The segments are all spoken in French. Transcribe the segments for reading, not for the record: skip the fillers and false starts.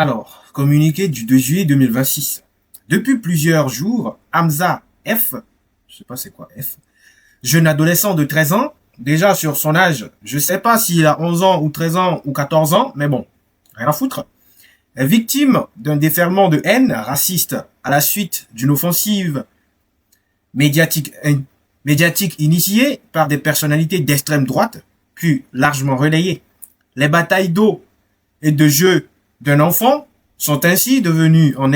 Alors, communiqué du 2 juillet 2026. Depuis plusieurs jours, Hamza F, je sais pas c'est quoi F, jeune adolescent de 13 ans, déjà sur son âge, je sais pas s'il a 11 ans ou 13 ans ou 14 ans, mais bon, rien à foutre, est victime d'un déferlement de haine raciste à la suite d'une offensive médiatique, médiatique initiée par des personnalités d'extrême droite, puis largement relayée. Les batailles d'eau et de jeu d'un enfant sont ainsi devenues en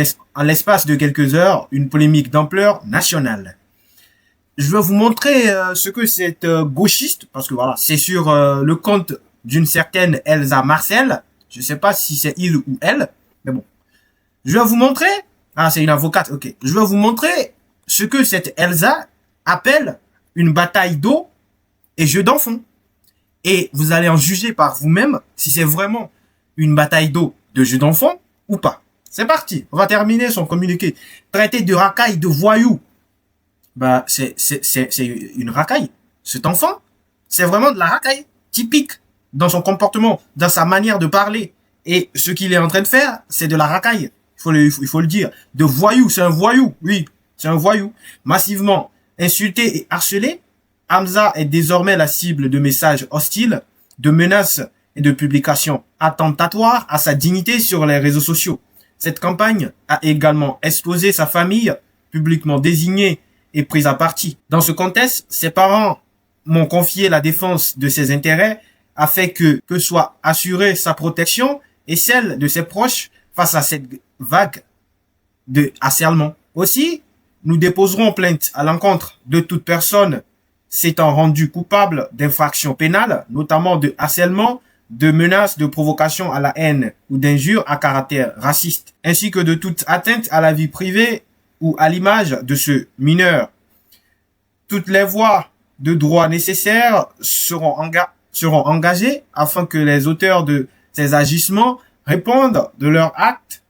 l'espace de quelques heures une polémique d'ampleur nationale. Je vais vous montrer ce que cette gauchiste, parce que voilà, c'est sur le compte d'une certaine Elsa Marcel. Je sais pas si c'est il ou elle, mais bon. Je vais vous montrer. Ah, c'est une avocate, ok. Je vais vous montrer ce que cette Elsa appelle une bataille d'eau et jeu d'enfant. Et vous allez en juger par vous-même si c'est vraiment une bataille d'eau de jeu d'enfant ou pas. C'est parti. On va terminer son communiqué. Traité de racaille, de voyou. Bah, c'est une racaille. Cet enfant, c'est vraiment de la racaille. Typique dans son comportement, dans sa manière de parler. Et ce qu'il est en train de faire, c'est de la racaille. Il faut le dire. De voyou, c'est un voyou. Oui, c'est un voyou. Massivement insulté et harcelé, Hamza est désormais la cible de messages hostiles, de menaces et de publications attentatoires à sa dignité sur les réseaux sociaux. Cette campagne a également exposé sa famille, publiquement désignée et prise à partie. Dans ce contexte, ses parents m'ont confié la défense de ses intérêts afin que soit assurée sa protection et celle de ses proches face à cette vague de harcèlement. Aussi, nous déposerons plainte à l'encontre de toute personne s'étant rendue coupable d'infractions pénales, notamment de harcèlement, de menaces, de provocation à la haine ou d'injures à caractère raciste, ainsi que de toute atteinte à la vie privée ou à l'image de ce mineur. Toutes les voies de droit nécessaires seront engagées afin que les auteurs de ces agissements répondent de leurs actes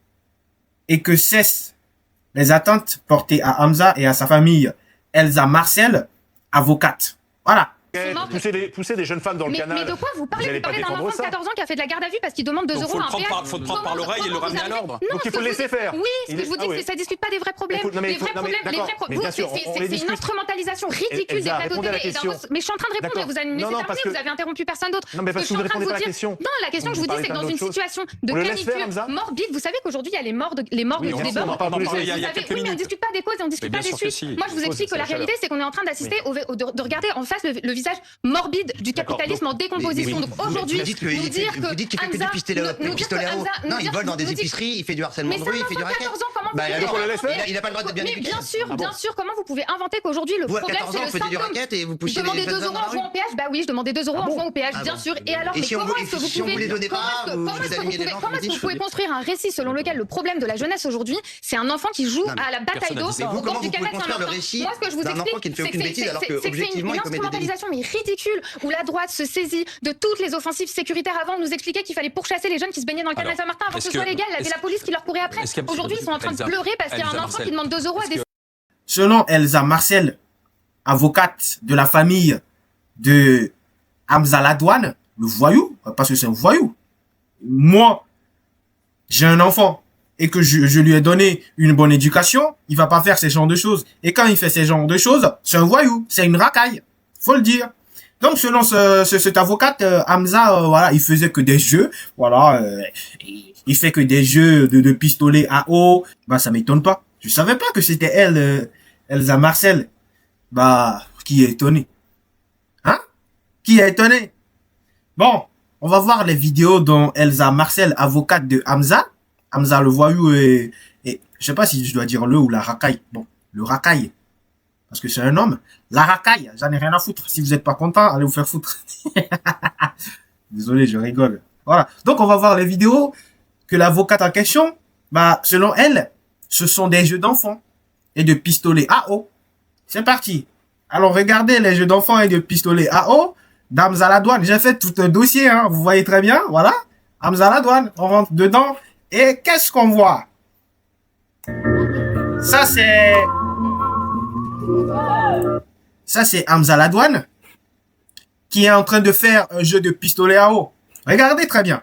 et que cessent les attentes portées à Hamza et à sa famille. Elsa Marcel, avocate. Voilà. Pousser des jeunes femmes dans le canal. Mais de quoi vous parlez? Vous parlez d'un enfant de 14 ans qui a fait de la garde à vue parce qu'il demande 2 euros à un péage. Faut le prendre par l'oreille et le ramener à l'ordre. Donc il faut le laisser faire. Oui, ce que je vous dis, c'est que ça discute pas des vrais problèmes. Les vrais problèmes, c'est une instrumentalisation ridicule des plateaux télé. Mais je suis en train de répondre, vous avez interrompu personne d'autre. Non, mais parce que vous ne répondez pas à la question. Non, la question que je vous dis, c'est que dans une situation de canicule morbide, vous savez qu'aujourd'hui, il y a les morts des bords. Il y a quelques minutes. Oui, mais on discute pas des causes et on discute pas des suites. Moi, je vous explique que la réalité, c'est qu'on est en train d'assister, de regarder en face le visage morbide du capitalisme en décomposition. Donc aujourd'hui, nous dire que vous dites qu'il fait que du pistolet à eau. Non, il vole dans des épiceries, il fait du harcèlement de rue, il fait du racket. Il a pas le droit d'être bien éduqué. Mais bien sûr, comment vous pouvez inventer qu'aujourd'hui le problème c'est le symptôme? Du racket et vous poussez les jeunes dans la rue. Demander 2 euros en péage, bah oui, je demandais 2 euros en francs au péage, bien sûr. Et alors, mais comment est-ce que vous pouvez construire un récit selon lequel le problème de la jeunesse aujourd'hui, c'est un enfant qui joue à la bataille d'eau au bord du canal Saint-Martin? Moi, ce que je vous explique, c'est que c'est une instrumentalisation mais ridicule où la droite se saisit de toutes les offensives sécuritaires. Avant, on nous expliquait qu'il fallait pourchasser les jeunes qui se baignaient dans le canal Saint-Martin avant que ce soit légal. Il y avait la police qui leur courait après. Aujourd'hui, ils sont en train de pleurer parce qu'il y a un enfant qui demande 2 euros à des... Selon Elsa Marcel, avocate de la famille de Hamza Ladouane, le voyou, parce que c'est un voyou. Moi, j'ai un enfant et que je lui ai donné une bonne éducation, il va pas faire ces genres de choses. Et quand il fait ces genres de choses, c'est un voyou, c'est une racaille. Faut le dire. Donc, selon cet avocate, Hamza, voilà, il faisait que des jeux, voilà, il fait que des jeux de pistolet à eau. Bah, ça m'étonne pas. Je savais pas que c'était elle, Elsa Marcel. Bah, qui est étonné? Hein? Qui est étonné? Bon, on va voir les vidéos dont Elsa Marcel, avocate de Hamza le voyou et je sais pas si je dois dire le ou la racaille. Bon, le racaille. Parce que c'est un homme. La racaille, j'en ai rien à foutre. Si vous êtes pas content, allez vous faire foutre. Désolé, je rigole. Voilà. Donc, on va voir les vidéos que l'avocate en question, bah, selon elle, ce sont des jeux d'enfants et de pistolets à eau. C'est parti. Alors, regardez les jeux d'enfants et de pistolets à eau d'Hamza Ladouane. J'ai fait tout un dossier, hein. Vous voyez très bien. Voilà. Hamza Ladouane. On rentre dedans. Et qu'est-ce qu'on voit? Ça, c'est Hamza Ladouane qui est en train de faire un jeu de pistolet à eau. Regardez très bien.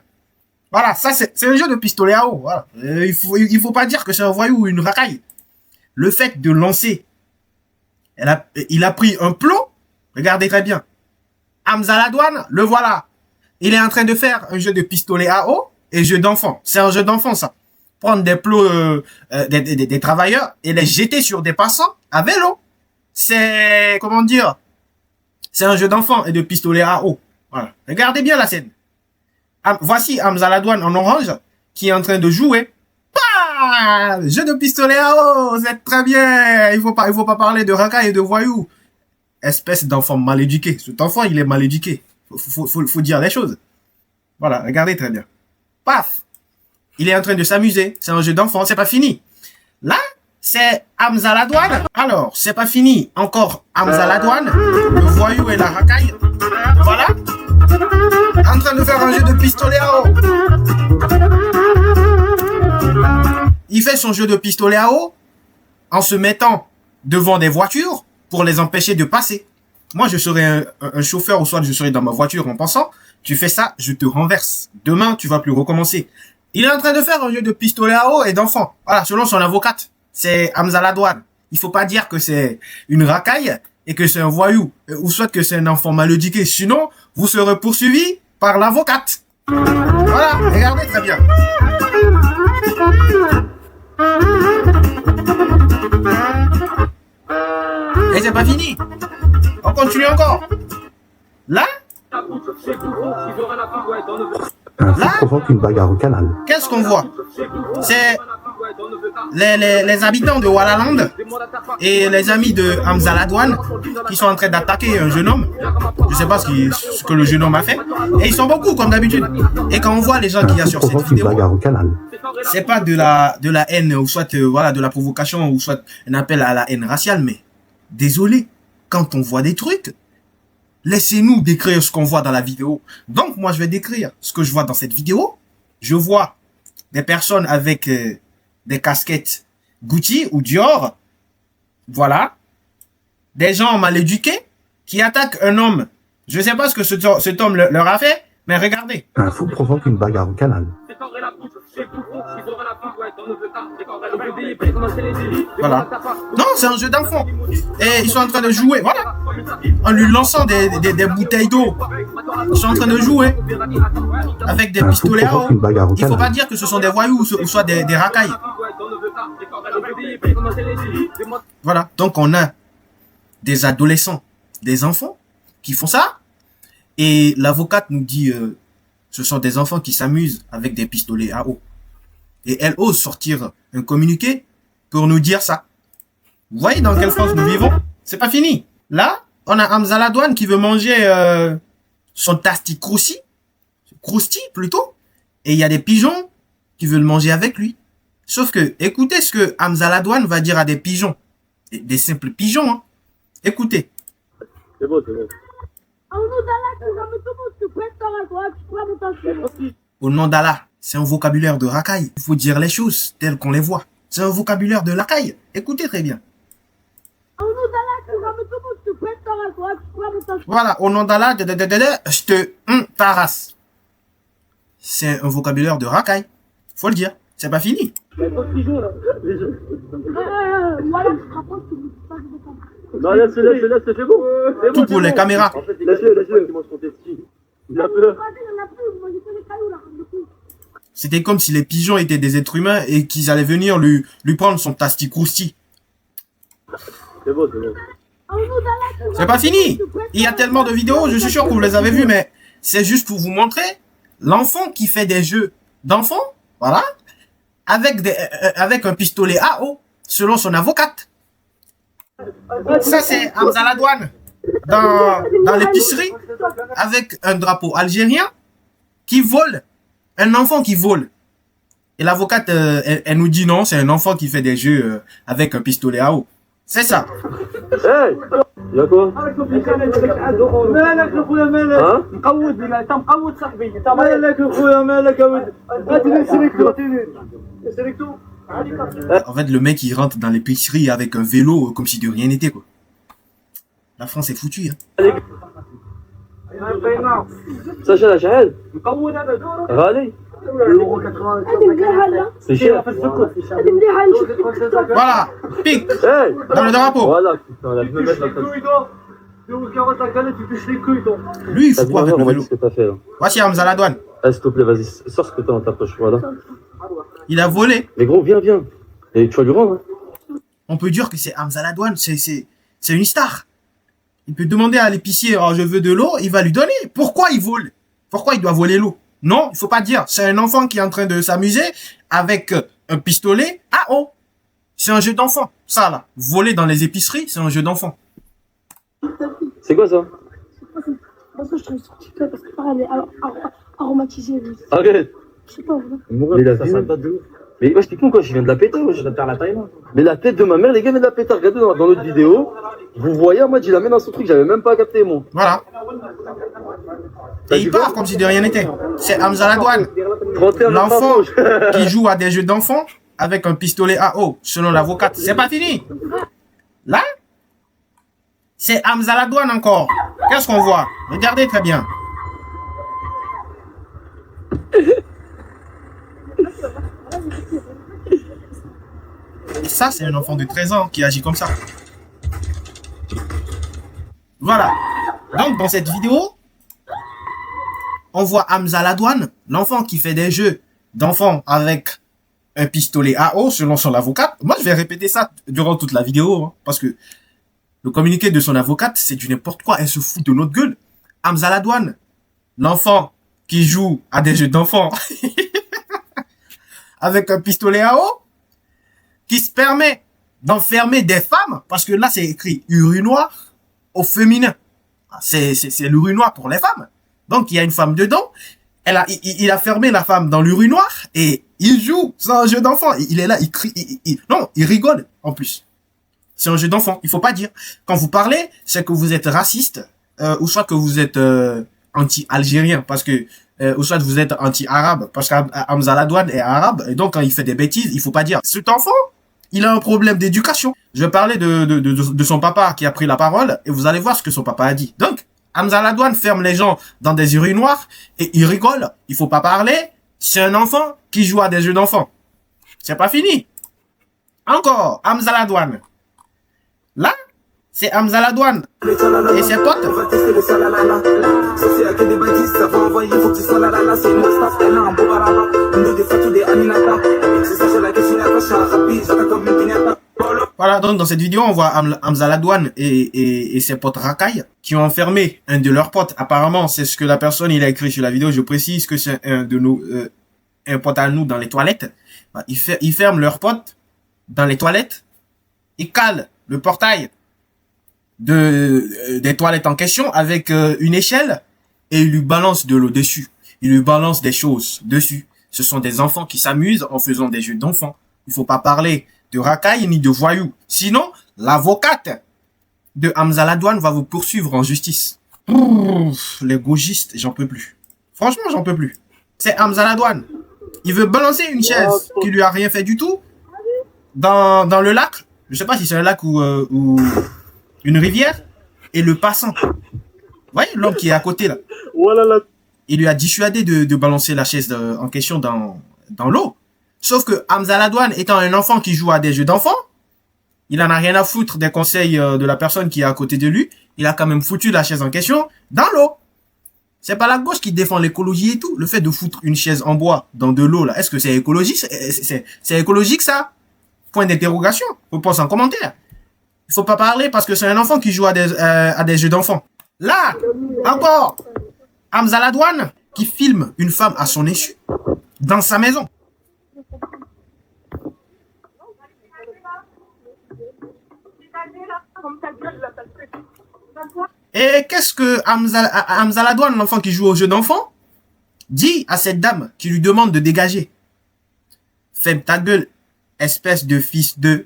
Voilà, ça c'est un jeu de pistolet à eau. Voilà. Il faut pas dire que c'est un voyou ou une racaille. Le fait de lancer, il a pris un plot. Regardez très bien. Hamza Ladouane, le voilà. Il est en train de faire un jeu de pistolet à eau et jeu d'enfant. C'est un jeu d'enfant, ça. Prendre des plots des travailleurs et les jeter sur des passants à vélo. C'est, comment dire, c'est un jeu d'enfant et de pistolet à eau. Voilà. Regardez bien la scène. Voici Hamza Ladouane en orange qui est en train de jouer. Ah, jeu de pistolet à eau, c'est très bien. Il faut pas parler de racaille et de voyou. Espèce d'enfant mal éduqué. Cet enfant, il est mal éduqué. Faut dire les choses. Voilà, regardez très bien. Paf! Il est en train de s'amuser. C'est un jeu d'enfant, c'est pas fini. Là, c'est Hamza Ladouane. Alors, c'est pas fini. Encore Hamza Ladouane, le voyou et la racaille. Voilà. En train de faire un jeu de pistolet à eau. Il fait son jeu de pistolet à eau en se mettant devant des voitures pour les empêcher de passer. Moi, je serais un chauffeur ou soit je serais dans ma voiture en passant. Tu fais ça, je te renverse. Demain, tu vas plus recommencer. Il est en train de faire un jeu de pistolet à eau et d'enfant. Voilà, selon son avocate. C'est Hamza Ladouane. Il faut pas dire que c'est une racaille et que c'est un voyou ou soit que c'est un enfant mal éduqué. Sinon, vous serez poursuivi par l'avocate. Voilà, regardez très bien. Et c'est pas fini. On continue encore. Là, provoque une bagarre au canal. qu'est-ce qu'on voit? C'est les habitants de Wallaland et les amis de Hamza Ladouane qui sont en train d'attaquer un jeune homme. Je sais pas ce que le jeune homme a fait. Et ils sont beaucoup comme d'habitude. Et quand on voit les gens qu'il y a sur cette vidéo, c'est pas de la haine ou soit voilà de la provocation ou soit un appel à la haine raciale, mais désolé, quand on voit des trucs, laissez-nous décrire ce qu'on voit dans la vidéo. Donc, moi, je vais décrire ce que je vois dans cette vidéo. Je vois des personnes avec des casquettes Gucci ou Dior. Voilà. Des gens mal éduqués qui attaquent un homme. Je ne sais pas ce que cet homme leur a fait, mais regardez. Un fou provoque une bagarre au canal. Voilà. Non, c'est un jeu d'enfant. Et ils sont en train de jouer, voilà. En lui lançant des bouteilles d'eau. Ils sont en train de jouer avec des pistolets à eau. Il faut pas dire que ce sont des voyous ou soit des racailles. Voilà. Donc on a des adolescents, des enfants qui font ça. Et l'avocate nous dit ce sont des enfants qui s'amusent avec des pistolets à eau. Et elle ose sortir un communiqué pour nous dire ça. Vous voyez dans quelle France nous vivons? C'est pas fini. Là, on a Hamza Ladouane qui veut manger son tasti crousti plutôt. Et il y a des pigeons qui veulent manger avec lui. Sauf que, écoutez ce que Hamza Ladouane va dire à des pigeons. Des simples pigeons, hein. Écoutez. C'est bon, c'est bon. Au nom d'Allah, c'est un vocabulaire de racaille. Il faut dire les choses telles qu'on les voit. C'est un vocabulaire de racaille. Écoutez très bien. Voilà, au nom d'Allah, je te taras. C'est un vocabulaire de racaille. Faut le dire. C'est pas fini. Non, laisse-le, c'est bon. Tout pour les caméras. Laisse-le, qui mange son testi. Il a peur. C'était comme si les pigeons étaient des êtres humains et qu'ils allaient venir lui prendre son tasti crousti. C'est bon, c'est bon. C'est pas fini. Il y a tellement de vidéos, je suis sûr que vous les avez vues, mais c'est juste pour vous montrer l'enfant qui fait des jeux d'enfant, voilà, avec un pistolet à eau, selon son avocate. Ça, c'est Hamza Ladouane dans l'épicerie avec un drapeau algérien qui vole. Un enfant qui vole. Et l'avocate, elle nous dit non, c'est un enfant qui fait des jeux avec un pistolet à eau. C'est ça. Hey, y'a quoi? En fait, le mec, il rentre dans l'épicerie avec un vélo comme si de rien n'était, quoi. La France est foutue, hein. سجل شهاد غالي C'est cher. Voilà, pique Hey, dans le drapeau. voilà, putain, la me mettre la canette. 2,40 la canette, tu touches les couilles, toi. Lui, il faut quoi avec le on m'a dit vélo? ce que t'as fait là. Voici Hamza Ladouane. Ah, s'il te plaît, vas-y, sors ce que t'as dans ta poche, voilà. Il a volé. Mais gros, viens, viens. Et tu vas lui rendre, hein. On peut dire que c'est Hamza Ladouane, c'est une star. Il peut demander à l'épicier, oh, je veux de l'eau, il va lui donner. Pourquoi il vole? Pourquoi il doit voler l'eau? Non, il faut pas dire. C'est un enfant qui est en train de s'amuser avec un pistolet à eau. C'est un jeu d'enfant. Ça, là. Voler dans les épiceries, c'est un jeu d'enfant. C'est quoi ça? Parce que je trouve sorti parce que pareil, elle est aromatisée. Arrête. Je sais pas, voilà. Mais la vie, mais wesh, t'es con quoi, je viens de la péter, wesh. Je vais te faire la taille, moi. Mais la tête de ma mère, les gars, viennent de la péter. Regardez dans l'autre vidéo. Vous voyez, moi, il la met dans son truc, j'avais même pas capté, moi. Voilà. Et il part comme si de rien n'était. C'est Hamza Ladouane. L'enfant qui joue à des jeux d'enfants avec un pistolet à eau, selon l'avocate. C'est pas fini. Là, c'est Hamza Ladouane encore. Qu'est-ce qu'on voit? Regardez très bien. Et ça, c'est un enfant de 13 ans qui agit comme ça. Voilà. Donc, dans cette vidéo, on voit Hamza Ladouane, l'enfant qui fait des jeux d'enfants avec un pistolet à eau, selon son avocate. Moi, je vais répéter ça durant toute la vidéo, hein, parce que le communiqué de son avocate, c'est du n'importe quoi. Elle se fout de notre gueule. Hamza Ladouane, l'enfant qui joue à des jeux d'enfants avec un pistolet à eau, qui se permet d'enfermer des femmes, parce que là, c'est écrit urinoir au féminin. C'est l'urinoir pour les femmes. Donc, il y a une femme dedans. Il a fermé la femme dans l'urinoir et il joue. C'est un jeu d'enfant. Il est là, il crie. Non, il rigole en plus. C'est un jeu d'enfant. Il faut pas dire. Quand vous parlez, c'est que vous êtes raciste ou soit que vous êtes anti-algérien parce que ou soit vous êtes anti-arabe parce qu'Hamza Ladouane est arabe et donc quand il fait des bêtises, il faut pas dire. Cet enfant, il a un problème d'éducation. Je vais parler de son papa qui a pris la parole et vous allez voir ce que son papa a dit. Donc, Hamza Ladouane ferme les gens dans des urinoirs et il rigole. Il faut pas parler. C'est un enfant qui joue à des jeux d'enfants. C'est pas fini. Encore, Hamza Ladouane. Là, c'est Hamza Ladouane et ses potes. Voilà, donc dans cette vidéo, on voit Hamza Ladouane et ses potes racailles qui ont enfermé un de leurs potes. Apparemment, c'est ce que la personne il a écrit sur la vidéo. Je précise que c'est un pote à nous dans les toilettes. Ils ferment leur pote dans les toilettes. Ils calent le portail des toilettes en question avec une échelle et ils lui balancent de l'eau dessus. Ils lui balancent des choses dessus. Ce sont des enfants qui s'amusent en faisant des jeux d'enfants. Il faut pas parler de racailles ni de voyous. Sinon, l'avocate de Hamza Ladouane va vous poursuivre en justice. Les gauchistes, j'en peux plus. Franchement, j'en peux plus. C'est Hamza Ladouane. Il veut balancer une chaise qui lui a rien fait du tout dans le lac. Je sais pas si c'est un lac ou une rivière. Et le passant. Vous voyez, l'homme qui est à côté là. Il lui a dissuadé de balancer la chaise en question dans l'eau. Sauf que Hamza Ladouane étant un enfant qui joue à des jeux d'enfants, il en a rien à foutre des conseils de la personne qui est à côté de lui. Il a quand même foutu la chaise en question dans l'eau. C'est pas la gauche qui défend l'écologie et tout. Le fait de foutre une chaise en bois dans de l'eau, là, est-ce que c'est écologique? C'est écologique, ça? Point d'interrogation. Vous pensez en commentaire. Il faut pas parler parce que c'est un enfant qui joue à des jeux d'enfants. Là, encore, Hamza Ladouane qui filme une femme à son insu dans sa maison. Et qu'est-ce que Hamza Ladouane, l'enfant qui joue au jeu d'enfant, dit à cette dame qui lui demande de dégager? Ferme ta gueule, espèce de fils de...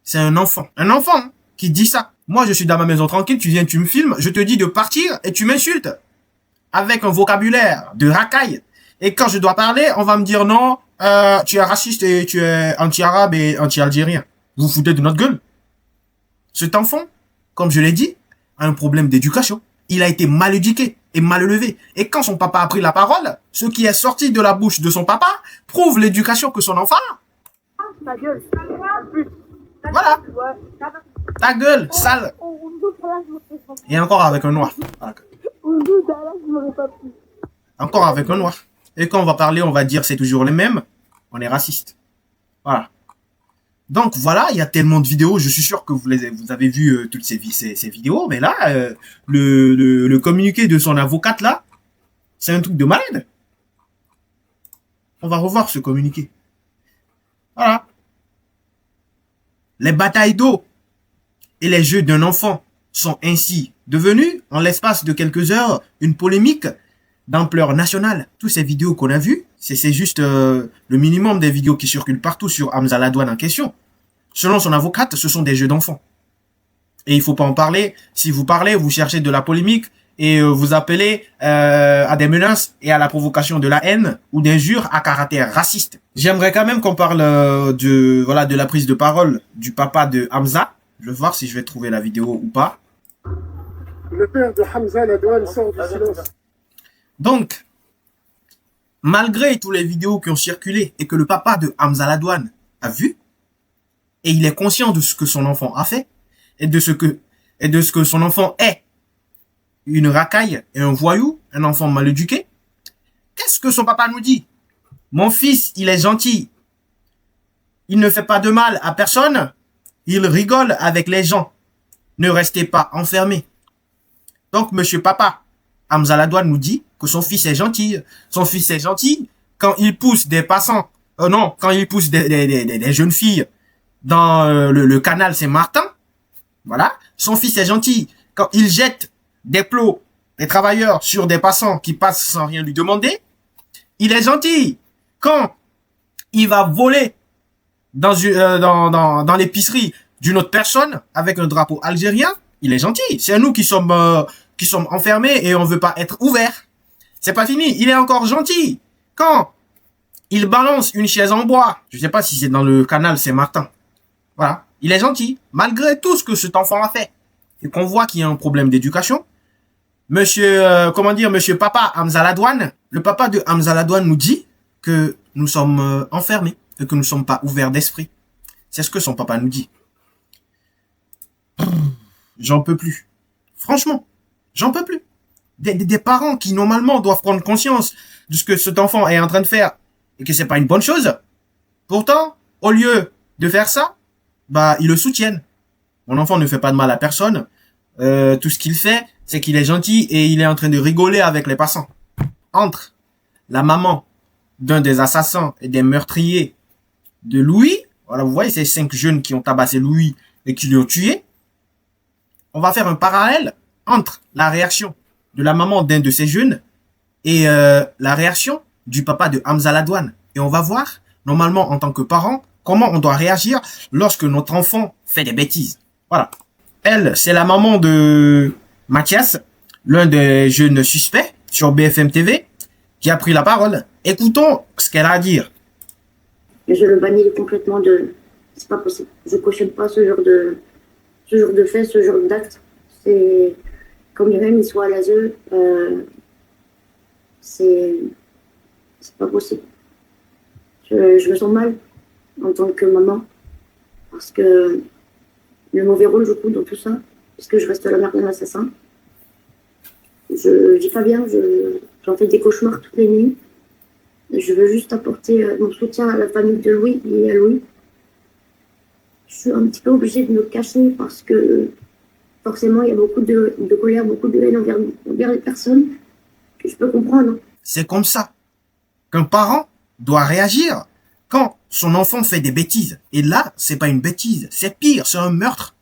C'est un enfant. Un enfant qui dit ça. Moi, je suis dans ma maison tranquille, tu viens, tu me filmes, je te dis de partir et tu m'insultes. Avec un vocabulaire de racaille. Et quand je dois parler, on va me dire non, tu es raciste et tu es anti-arabe et anti-algérien. Vous vous foutez de notre gueule. Cet enfant, comme je l'ai dit, a un problème d'éducation. Il a été mal éduqué. est mal élevé. Et quand son papa a pris la parole, ce qui est sorti de la bouche de son papa prouve l'éducation que son enfant a. Ta gueule. Voilà. Ta gueule, sale. Et encore avec un noir. Voilà. Encore avec un noir. Et quand on va parler, on va dire c'est toujours les mêmes. On est raciste. Voilà. Donc voilà, il y a tellement de vidéos. Je suis sûr que vous avez vu toutes ces vidéos. Mais là, le communiqué de son avocate là, c'est un truc de malade. On va revoir ce communiqué. Voilà. Les batailles d'eau et les jeux d'un enfant sont ainsi devenus, en l'espace de quelques heures, une polémique d'ampleur nationale. Toutes ces vidéos qu'on a vues, c'est juste le minimum des vidéos qui circulent partout sur Hamza Ladouane en question. Selon son avocate, ce sont des jeux d'enfants. Et il faut pas en parler. Si vous parlez, vous cherchez de la polémique et vous appelez à des menaces et à la provocation de la haine ou d'injures à caractère raciste. J'aimerais quand même qu'on parle de la prise de parole du papa de Hamza. Je vais voir si je vais trouver la vidéo ou pas. Le père de Hamza Ladouane sort du silence. Donc, malgré toutes les vidéos qui ont circulé et que le papa de Hamza Ladouane a vu, et il est conscient de ce que son enfant a fait, et de ce que son enfant est, une racaille et un voyou, un enfant mal éduqué, qu'est-ce que son papa nous dit? Mon fils, il est gentil. Il ne fait pas de mal à personne. Il rigole avec les gens. Ne restez pas enfermés. Donc, monsieur papa, Hamza Ladouane nous dit que son fils est gentil. Son fils est gentil quand il pousse des passants. Quand il pousse des jeunes filles dans le canal Saint-Martin. Voilà. Son fils est gentil quand il jette des plots, des travailleurs sur des passants qui passent sans rien lui demander. Il est gentil quand il va voler dans l'épicerie d'une autre personne avec un drapeau algérien. Il est gentil. C'est nous qui sommes enfermés et on veut pas être ouverts. C'est pas fini. Il est encore gentil quand il balance une chaise en bois. Je sais pas si c'est dans le canal Saint-Martin. Voilà. Il est gentil. Malgré tout ce que cet enfant a fait. Et qu'on voit qu'il y a un problème d'éducation. Monsieur papa Hamza Ladouane, le papa de Hamza Ladouane nous dit que nous sommes enfermés et que nous sommes pas ouverts d'esprit. C'est ce que son papa nous dit. J'en peux plus. Franchement, j'en peux plus. Des parents qui normalement doivent prendre conscience de ce que cet enfant est en train de faire et que c'est pas une bonne chose. Pourtant, au lieu de faire ça, ils le soutiennent. Mon enfant ne fait pas de mal à personne. Tout ce qu'il fait, c'est qu'il est gentil et il est en train de rigoler avec les passants. Entre la maman d'un des assassins et des meurtriers de Louis, voilà, vous voyez ces 5 jeunes qui ont tabassé Louis et qui l'ont tué. On va faire un parallèle entre la réaction de la maman d'un de ces jeunes et la réaction du papa de Hamza Ladouane. Et on va voir, normalement, en tant que parent, comment on doit réagir lorsque notre enfant fait des bêtises. Voilà. Elle, c'est la maman de Mathias, l'un des jeunes suspects sur BFM TV, qui a pris la parole. Écoutons ce qu'elle a à dire. Je le bannis complètement de... C'est pas possible. Je cautionne pas ce genre de fait, ce genre d'acte. C'est... Comme il même il soit à l'ASE, c'est pas possible. Je me sens mal en tant que maman, parce que le mauvais rôle je joue dans tout ça, parce que je reste la mère d'un assassin. Je vis pas bien, j'en fais des cauchemars toutes les nuits. Je veux juste apporter mon soutien à la famille de Louis et à Louis. Je suis un petit peu obligée de me cacher parce que forcément il y a beaucoup de colère, beaucoup de haine envers les personnes que je peux comprendre. C'est comme ça qu'un parent doit réagir quand son enfant fait des bêtises. Et là, c'est pas une bêtise, c'est pire, c'est un meurtre.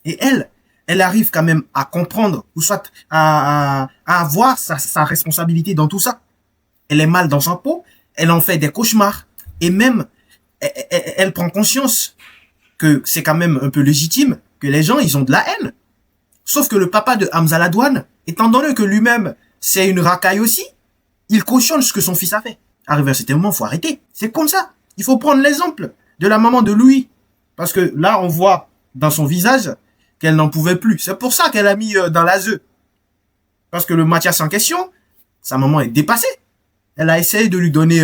Et elle arrive quand même à comprendre, ou soit à avoir sa responsabilité dans tout ça. Elle est mal dans sa peau, elle en fait des cauchemars. Et même, elle prend conscience que c'est quand même un peu légitime que les gens, ils ont de la haine. Sauf que le papa de Hamza Ladouane, étant donné que lui-même, c'est une racaille aussi, il cautionne ce que son fils a fait. Arrivé à cet moment, faut arrêter. C'est comme ça. Il faut prendre l'exemple de la maman de Louis. Parce que là, on voit dans son visage qu'elle n'en pouvait plus. C'est pour ça qu'elle a mis dans l'ASE. Parce que le Mathias en question, sa maman est dépassée. Elle a essayé de lui donner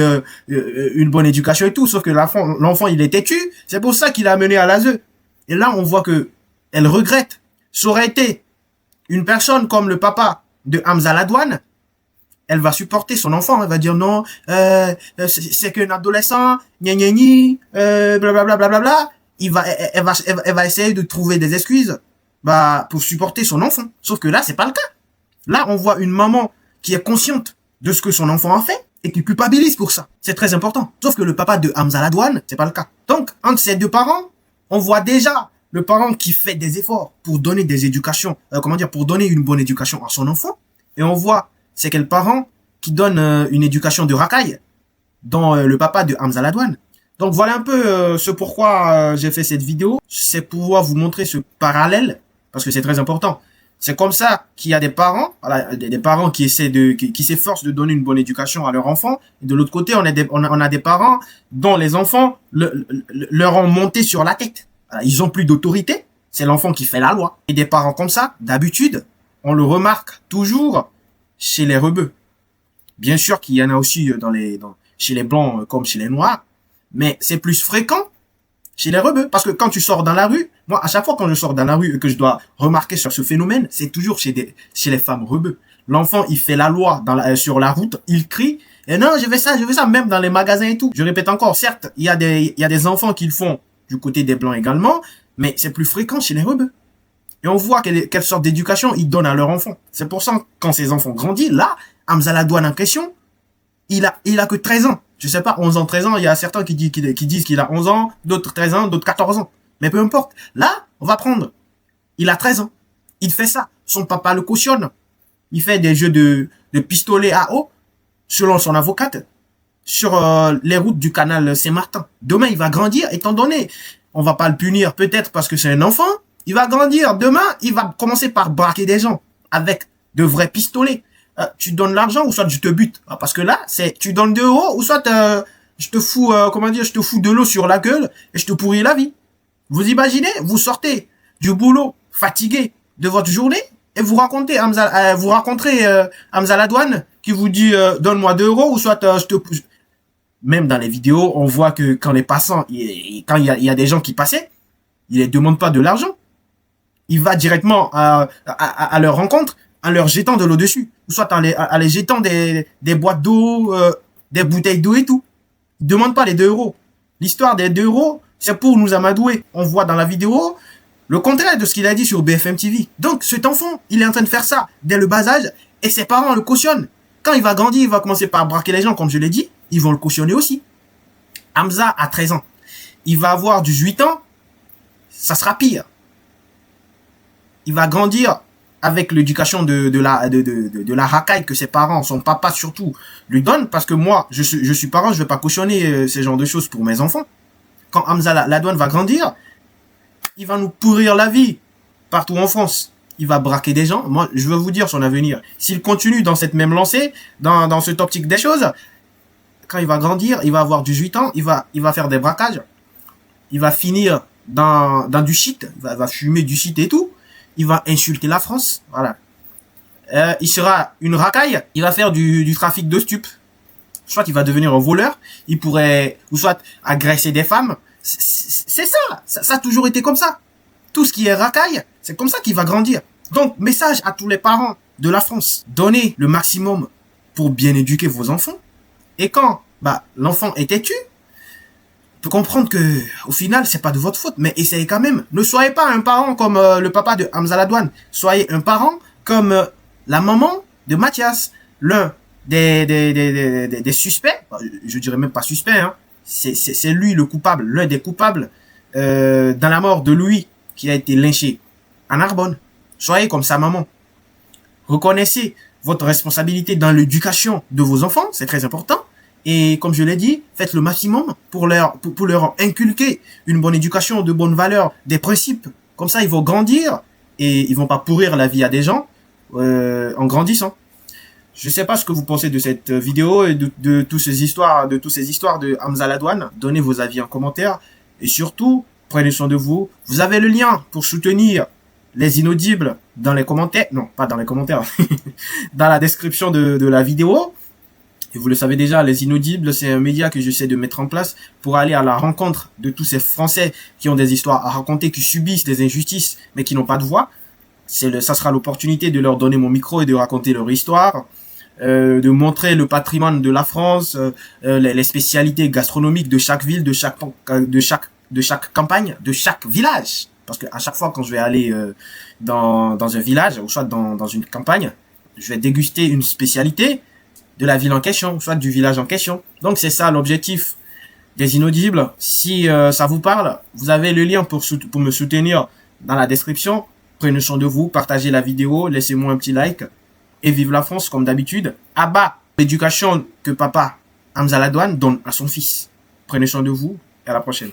une bonne éducation et tout, sauf que l'enfant, il est têtu. C'est pour ça qu'il a amené à l'ASE. Et là, on voit que elle regrette. Ça aurait été une personne comme le papa de Hamza Ladouane, elle va supporter son enfant. Elle va dire non, c'est qu'un adolescent, blablabla, blablabla. Elle va essayer de trouver des excuses pour supporter son enfant. Sauf que là, c'est pas le cas. Là, on voit une maman qui est consciente de ce que son enfant a fait et qui culpabilise pour ça. C'est très important. Sauf que le papa de Hamza Ladouane, c'est pas le cas. Donc, entre ces deux parents, on voit déjà le parent qui fait des efforts pour donner des éducations, pour donner une bonne éducation à son enfant. Et on voit, c'est quel parent qui donne une éducation de racaille dans le papa de Hamza Ladouane. Donc voilà un peu ce pourquoi j'ai fait cette vidéo. C'est pouvoir vous montrer ce parallèle, parce que c'est très important. C'est comme ça qu'il y a des parents, voilà, des parents qui s'efforcent de donner une bonne éducation à leur enfant. Et de l'autre côté, on a des parents dont les enfants leur ont monté sur la tête. Voilà, ils ont plus d'autorité. C'est l'enfant qui fait la loi. Et des parents comme ça, d'habitude, on le remarque toujours chez les rebeux. Bien sûr qu'il y en a aussi chez les blancs comme chez les noirs, mais c'est plus fréquent chez les rebeux. Parce que quand tu sors dans la rue, moi, à chaque fois quand je sors dans la rue et que je dois remarquer sur ce phénomène, c'est toujours chez les femmes rebeux. L'enfant, il fait la loi sur la route, il crie, et non, je veux ça, même dans les magasins et tout. Je répète encore, certes, il y a des enfants qui le font du côté des blancs également, mais c'est plus fréquent chez les rebeux. Et on voit quelle sorte d'éducation ils donnent à leurs enfants. C'est pour ça que quand ces enfants grandissent, là, Hamza Ladouane en question, il a que 13 ans. Je sais pas, 11 ans, 13 ans, il y a certains qui disent qu'il a 11 ans, d'autres 13 ans, d'autres 14 ans. Mais peu importe. Là, on va prendre. Il a 13 ans. Il fait ça. Son papa le cautionne. Il fait des jeux de pistolet à eau, selon son avocate, sur les routes du canal Saint-Martin. Demain, il va grandir, étant donné, on va pas le punir peut-être parce que c'est un enfant. Il va grandir. Demain, il va commencer par braquer des gens avec de vrais pistolets. Tu donnes l'argent ou soit je te bute. Parce que là, tu donnes 2 € ou soit je te fous de l'eau sur la gueule et je te pourris la vie. Vous imaginez, vous sortez du boulot fatigué de votre journée et vous rencontrez Hamza Ladouane qui vous dit donne-moi 2 € ou soit je te pousse. Même dans les vidéos, on voit que quand les passants, quand il y a des gens qui passaient, il ne demande pas de l'argent. Il va directement à leur rencontre en leur jetant de l'eau dessus. Ou soit en les jetant des boîtes d'eau, des bouteilles d'eau et tout. Il ne demande pas les 2 €. L'histoire des 2 €, c'est pour nous amadouer. On voit dans la vidéo le contraire de ce qu'il a dit sur BFM TV. Donc cet enfant, il est en train de faire ça dès le bas âge et ses parents le cautionnent. Quand il va grandir, il va commencer par braquer les gens, comme je l'ai dit. Ils vont le cautionner aussi. Hamza a 13 ans. Il va avoir 18 ans. Ça sera pire. Il va grandir avec l'éducation de la racaille que ses parents, son papa surtout, lui donnent. Parce que moi, je suis parent, je vais pas cautionner ces genres de choses pour mes enfants. Quand Hamza Ladouane va grandir, il va nous pourrir la vie partout en France. Il va braquer des gens. Moi, je veux vous dire son avenir. S'il continue dans cette même lancée, dans cette optique des choses, quand il va grandir, il va avoir 18 ans, il va faire des braquages. Il va finir dans du shit. Il va fumer du shit et tout. Il va insulter la France. Voilà. Il sera une racaille. Il va faire du trafic de stupes. Soit il va devenir un voleur. Il pourrait, ou soit agresser des femmes. C'est ça. Ça a toujours été comme ça. Tout ce qui est racaille, c'est comme ça qu'il va grandir. Donc, message à tous les parents de la France. Donnez le maximum pour bien éduquer vos enfants. Et quand, l'enfant est têtu, on peut comprendre que, au final, c'est pas de votre faute, mais essayez quand même. Ne soyez pas un parent comme le papa de Hamza Ladouane. Soyez un parent comme la maman de Mathias, l'un des suspects. Je dirais même pas suspect, hein. C'est lui le coupable, l'un des coupables dans la mort de Louis qui a été lynché à Narbonne. Soyez comme sa maman. Reconnaissez votre responsabilité dans l'éducation de vos enfants, c'est très important. Et comme je l'ai dit, faites le maximum pour leur inculquer une bonne éducation, de bonnes valeurs, des principes. Comme ça, ils vont grandir et ils vont pas pourrir la vie à des gens en grandissant. Je sais pas ce que vous pensez de cette vidéo et de toutes ces histoires de Hamza Ladouane. Donnez vos avis en commentaire et surtout, prenez soin de vous. Vous avez le lien pour soutenir les inaudibles dans les commentaires. Non, pas dans les commentaires. Dans la description de la vidéo. Et vous le savez déjà, les inaudibles, c'est un média que j'essaie de mettre en place pour aller à la rencontre de tous ces Français qui ont des histoires à raconter, qui subissent des injustices, mais qui n'ont pas de voix. Ça sera l'opportunité de leur donner mon micro et de raconter leur histoire, de montrer le patrimoine de la France, les spécialités gastronomiques de chaque ville, de chaque campagne, de chaque village. Parce que à chaque fois quand je vais aller dans un village, ou soit dans une campagne, je vais déguster une spécialité de la ville en question, soit du village en question. Donc c'est ça l'objectif des inaudibles. Si ça vous parle, vous avez le lien pour me soutenir dans la description. Prenez soin de vous, partagez la vidéo, laissez-moi un petit like. Et vive la France comme d'habitude. À bas l'éducation que papa Hamza Ladouane donne à son fils. Prenez soin de vous et à la prochaine.